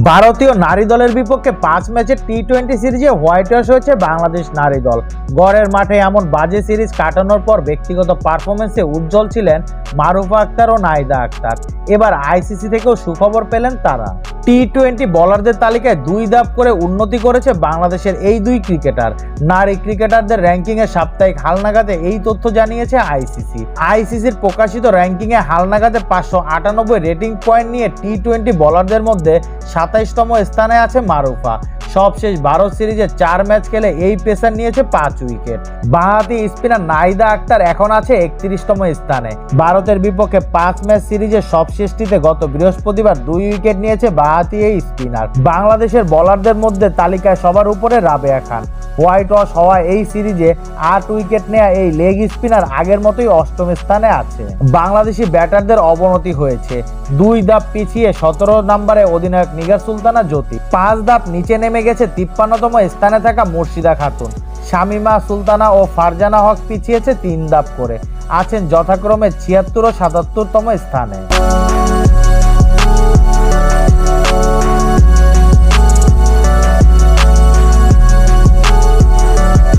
ভারতীয় নারী দলের বিপক্ষে 5 ম্যাচের টি-20 সিরিজে হোয়াইট ওয়াশ হয়েছে বাংলাদেশ নারী দল। গড়ের মাঠে এমন বাজে সিরিজ কাটানোর পর ব্যক্তিগত পারফরমেন্সে উজ্জ্বল ছিলেন মারুফা আক্তার ও নাহিদা আক্তার। এবার আইসিসি থেকেও সুখবর পেলেন তারা। টি-20 বোলারদের তালিকায় 2 ধাপ করে উন্নতি করেছে বাংলাদেশের এই 2 ক্রিকেটার। নারী ক্রিকেটারদের র্যাঙ্কিংয়ে সাপ্তাহিক হালনাগাদে এই তথ্য জানিয়েছে আইসিসি। আইসিসির প্রকাশিত র্যাঙ্কিংয়ে হালনাগাদে 598 রেটিং পয়েন্ট নিয়ে টি-20 বোলারদের মধ্যে 27তম স্থানে আছে মারুফা। সবশেষ ভারত সিরিজে 4 ম্যাচ খেলে এই পেসার নিয়েছে 5 উইকেট। বাঁহাতি স্পিনার নাহিদা আক্তার এখন আছে 31তম স্থানে। ভারতের বিপক্ষে 5 ম্যাচ সিরিজের সবশেষটিতে গত বৃহস্পতিবার 2 উইকেট নিয়েছে বাঁহাতি এই স্পিনার। বাংলাদেশের বোলারদের মধ্যে তালিকায় সবার উপরে রাবেয়া খান। হোয়াইট ওয়াশ হওয়া এই সিরিজে 8 উইকেট নেয়া এই লেগ স্পিনার আগের মতোই 8ম স্থানে আছে। বাংলাদেশি ব্যাটারদের অবনতি হয়েছে। 2 ধাপ পিছিয়ে 17 নম্বরে অধিনায়ক নিগার সুলতানা জ্যোতি। 5 ধাপ নিচে নেমে গেছে 53তম স্থানে থাকা মুর্শিদা খাতুন। শামিমা সুলতানা ও ফারজানা হক পিছিয়েছে 3 ধাপ করে, আছেন যথাক্রমে 76 ও 77তম স্থানে।